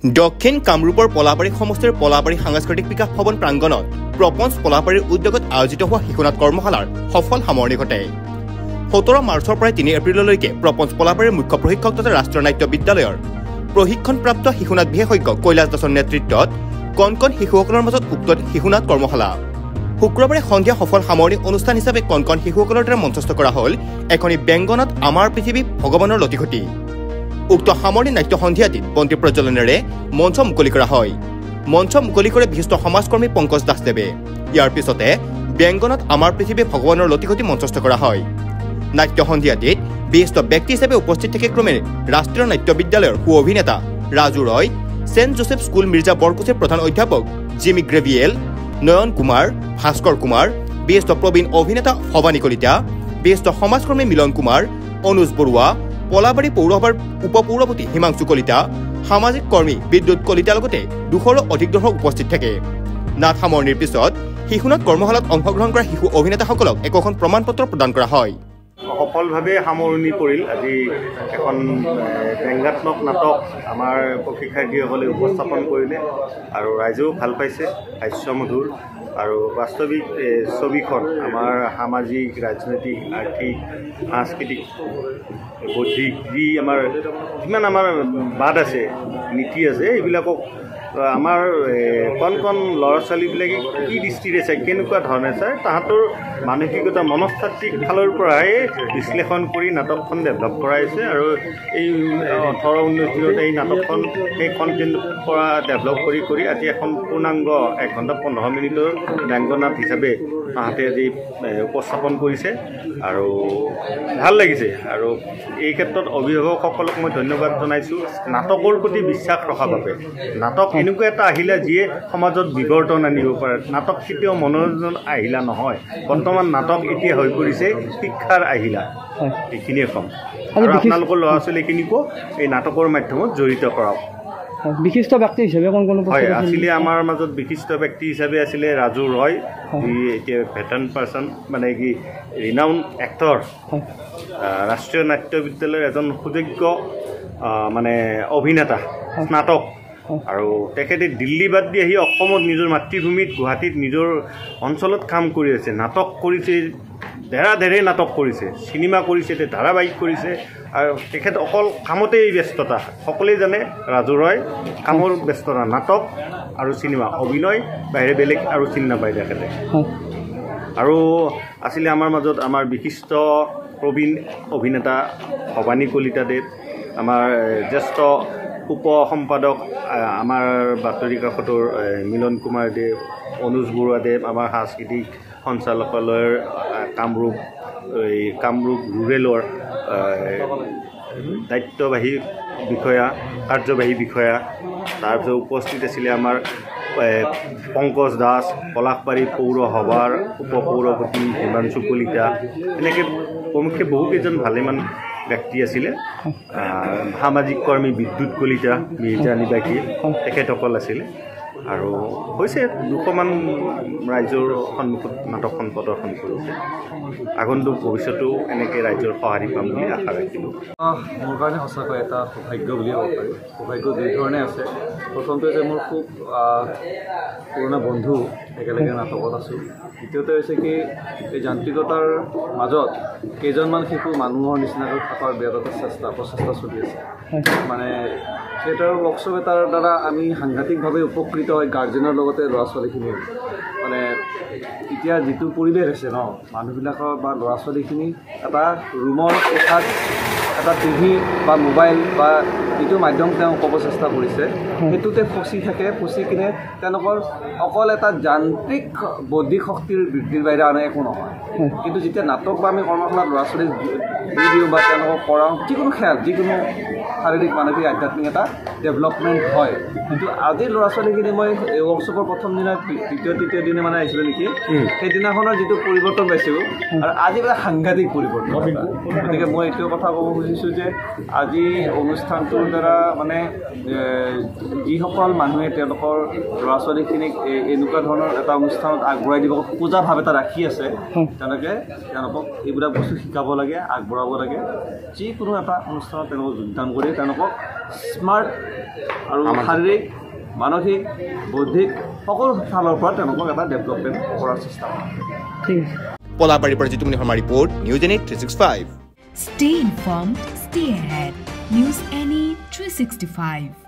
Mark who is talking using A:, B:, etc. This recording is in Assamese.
A: দক্ষিণ কামৰূপৰ পলাবাৰী সমষ্টিৰ পলাবাৰী সাংস্কৃতিক বিকাশ ভৱন প্ৰাংগণত প্ৰপঞ্চ পলাবাৰীৰ উদ্যোগত আয়োজিত হোৱা শিশুনাট কৰ্মশালাৰ সফল সামৰণি ঘটে। 17 মাৰ্চৰ পৰা 3 এপ্ৰিললৈকে প্ৰপঞ্চ পলাবাৰীৰ মুখ্য প্ৰশিক্ষক তথা ৰাষ্ট্ৰীয় নাট্য বিদ্যালয়ৰ প্ৰশিক্ষণপ্ৰাপ্ত শিশুনাট বিশেষজ্ঞ কৈলাশ দাসৰ নেতৃত্বত কণ কণ শিশুসকলৰ মাজত উক্ত শিশুনাট কৰ্মশালা। শুক্ৰবাৰে সন্ধিয়া সফল সামৰণি অনুষ্ঠান হিচাপে কণ কণ শিশুসকলৰ দ্বাৰা মঞ্চস্থ কৰা হ'ল এখনি ব্যংগনাট আমাৰ পৃথিৱী ভগৱানৰ লতিঘটি। উক্ত সামৰণি নাট্য সন্ধিয়াটিত বন্তি প্ৰজ্বলনেৰে মঞ্চ মুকলি কৰা হয়। মঞ্চ মুকলি কৰে বিশিষ্ট সমাজকৰ্মী পংকজ দাসদেৱে। ইয়াৰ পিছতে ব্যংগনাট আমাৰ পৃথিৱী ভগৱানৰ লতিঘটি মঞ্চস্থ কৰা হয়। নাট্য সন্ধিয়াটিত বিশিষ্ট ব্যক্তি হিচাপে উপস্থিত থাকে ক্ৰমে ৰাষ্ট্ৰীয় নাট্য বিদ্যালয়ৰ সু অভিনেতা ৰাজু ৰয়, সেণ্ট জোচেফ স্কুল মিৰ্জা বৰকুচিৰ প্ৰধান অধ্যাপক জিমি গ্ৰেভিয়েল, নয়ন কুমাৰ, ভাস্কৰ কুমাৰ, বিশিষ্ট প্ৰবীণ অভিনেতা ভৱানী কলিতা, বিশিষ্ট সমাজকৰ্মী মিলন কুমাৰ, অনুজ বৰুৱা, পলাবাৰী পৌৰসভাৰ উপ পৌৰপতি হিমাংশু কলিতা, সামাজিক কৰ্মী বিদ্যুৎ কলিতাৰ লগতে 200ৰো অধিক দৰ্শক উপস্থিত থাকে। নাট সামৰণিৰ পিছত শিশুনাট কৰ্মশালাত অংশগ্ৰহণ কৰা শিশু অভিনেতাসকলক একোখন প্ৰমাণপত্ৰ প্ৰদান কৰা হয়।
B: সফলভাৱে সামৰণি পৰিল আজি এখন ব্যংগাত্মক নাটক আমাৰ প্ৰশিক্ষাৰ্থীসকলে উপস্থাপন কৰিলে আৰু ৰাইজেও ভাল পাইছে। হাস্যমধুৰ আৰু বাস্তৱিক ছবিখন আমাৰ সামাজিক, ৰাজনৈতিক, আৰ্থিক, সাংস্কৃতিক, বৌদ্ধিক যি আমাৰ যিমান আমাৰ বাদ আছে, নীতি আছে, এইবিলাকক আমাৰ কণ কণ ল'ৰা ছোৱালীবিলাকে কি দৃষ্টিৰে চায়, কেনেকুৱা ধৰণে চায়, তাহাঁতৰ মানসিকতা মনস্তাত্ত্বিক ফালৰ পৰাই বিশ্লেষণ কৰি নাটকখন ডেভেলপ কৰাইছে। আৰু এই 18-19 দিনত এই নাটকখন সেই কণ্টেণ্টৰ পৰা ডেভেলপ কৰি আজি এখন পূৰ্ণাংগ 1 ঘণ্টা 15 মিনিটৰ ব্যংগনাট হিচাপে তাহাঁতে আজি উপস্থাপন কৰিছে আৰু ভাল লাগিছে। আৰু এই ক্ষেত্ৰত অভিভাৱকসকলক মই ধন্যবাদ জনাইছোঁ নাটকৰ প্ৰতি বিশ্বাস ৰখাৰ বাবে। নাটক এনেকুৱা এটা আহিলা যিয়ে সমাজত বিৱৰ্তন আনিব পাৰে। নাটক কেতিয়াও মনোৰঞ্জন আহিলা নহয়, বৰ্তমান নাটক এতিয়া হৈ পৰিছে শিক্ষাৰ আহিলা। এইখিনিয়ে ক'ম। আৰু আপোনালোকৰ ল'ৰা ছোৱালীখিনিকো এই নাটকৰ মাধ্যমত জড়িত কৰাওক।
C: বিশিষ্ট ব্যক্তি হিচাপে
B: হয়, আছিলে আমাৰ মাজত বিশিষ্ট ব্যক্তি হিচাপে আছিলে ৰাজু ৰয়, যি এতিয়া ভেটাৰান পাৰ্চন, মানে কি ৰিনাউন এক্টৰ, ৰাষ্ট্ৰীয় নাট্য বিদ্যালয়ৰ এজন সুযোগ্য মানে অভিনেতা, স্নাতক। আৰু তেখেতে দিল্লী বাদ দি আহি অসমত নিজৰ মাতৃভূমিত গুৱাহাটীত নিজৰ অঞ্চলত কাম কৰি আছে। নাটক কৰিছে, ধেৰে নাটক কৰিছে, চিনেমা কৰিছে, ধাৰাবাহিক কৰিছে। আৰু তেখেত অকল কামতেই ব্যস্ততা। সকলোৱে জানে ৰাজু ৰয় কামৰ ব্যস্ততা, নাটক আৰু চিনেমা, অভিনয় বাহিৰে বেলেগ আৰু চিনি নাপায় তেখেতে। আৰু আছিলে আমাৰ মাজত আমাৰ বিশিষ্ট প্ৰবীণ অভিনেতা ভৱানী কলিতাদেৱ, আমাৰ জ্যেষ্ঠ উপ সম্পাদক আমাৰ বাতৰি কাকতৰ মিলন কুমাৰ দেৱ, অনুজ বৰুৱা দেৱ, আমাৰ সাংস্কৃতিক সঞ্চালকালয়ৰ কামৰূপ ৰুৰেলৰ দায়িত্ববাহী বিষয়া, কাৰ্যবাহী বিষয়া। তাৰপিছত উপস্থিত আছিলে আমাৰ পংকজ দাস, পলাশবাৰী পৌৰসভাৰ উপ পৌৰপতি হিমাংশু কলিতা, এনেকৈ প্ৰমুখ্যে বহুকেইজন ভালেমান ব্যক্তি আছিলে। সামাজিক কৰ্মী বিদ্যুৎ কলিতা, মিৰ্জা নিবাসী, তেখেতসকল আছিলে। আৰু হৈছে 200মান ৰাইজৰ সন্মুখত নাটকখন প্ৰদৰ্শন কৰিছে। আগন্তুক ভৱিষ্যতো এনেকৈ ৰাইজৰ সঁহাৰি পাম বুলি আশা ৰাখিলোঁ।
D: মোৰ কাৰণে সঁচাকৈ এটা সৌভাগ্য বুলিয়ে ক'ব পাৰি। সৌভাগ্য দুই ধৰণে আছে। প্ৰথমটো যে মোৰ খুব পুৰণা বন্ধু, একেলগে নাটকত আছোঁ। দ্বিতীয়তে হৈছে কি এই যান্ত্ৰিকতাৰ মাজত কেইজনমান শিশু মানুহৰ নিচিনাকৈ থকাৰ বিৰাট এটা প্ৰচেষ্টা চলি আছে। মানে থিয়েটাৰৰ ৱৰ্কশ্বপ এটাৰ দ্বাৰা আমি সাংঘাতিকভাৱে উপকৃত হয়, গাৰ্জেনৰ লগতে ল'ৰা ছোৱালীখিনিৰ। মানে এতিয়া যিটো পৰিৱেশ আছে ন, মানুহবিলাকৰ বা ল'ৰা ছোৱালীখিনি এটা ৰুমৰ কোঠাত এটা টিভি বা মোবাইল বা যিটো মাধ্যম তেওঁ ক'ব চেষ্টা কৰিছে, সেইটোতে ফচি থাকে। ফচি কিনে তেওঁলোকৰ অকল এটা যান্ত্ৰিক বৌদ্ধিক শক্তিৰ বৃদ্ধিৰ বাহিৰে আনে একো নহয়। কিন্তু যেতিয়া নাটক বা আমি কৰ্মশালাত ল'ৰা ছোৱালীক দি দিওঁ বা তেওঁলোকক কৰাওঁ, যিকোনো খেল, যিকোনো শাৰীৰিক মানসিক আধ্যাত্মিক এটা ডেভেলপমেণ্ট হয়। কিন্তু আজি ল'ৰা ছোৱালীখিনি মই ৱৰ্কশ্বপৰ প্ৰথম দিনা, তৃতীয় দিনা মানে আহিছিলোঁ নেকি, সেইদিনাখনৰ যিটো পৰিৱৰ্তন পাইছোঁ আৰু আজি মানে সাংঘাতিক পৰিৱৰ্তন। গতিকে মই এইটো কথা ক'ব খুজিছোঁ যে আজি অনুষ্ঠানটোৰ দ্বাৰা মানে যিসকল মানুহে তেওঁলোকৰ ল'ৰা ছোৱালীখিনিক এনেকুৱা ধৰণৰ এটা অনুষ্ঠানত আগবঢ়াই দিব খোজা ভাৱ এটা ৰাখি আছে, তেওঁলোকক এইবিলাক বস্তু শিকাব লাগে, আগবঢ়াব লাগে। যিকোনো এটা অনুষ্ঠানত তেওঁলোকক যোগদান কৰি তেওঁলোকক স্মাৰ্ট স্মাৰ্ট আৰু শাৰীৰিক মানসিক বৌদ্ধিক সকলো ফালৰ পৰা তেওঁলোকক এটা ডেভেলপমেণ্ট কৰাৰ চেষ্টা কৰে
C: ঠিক আছে
A: পলাবাৰীৰ পৰা Jitumoni Sarma report news any 365
E: Stay informed, stay ahead. News Any 365.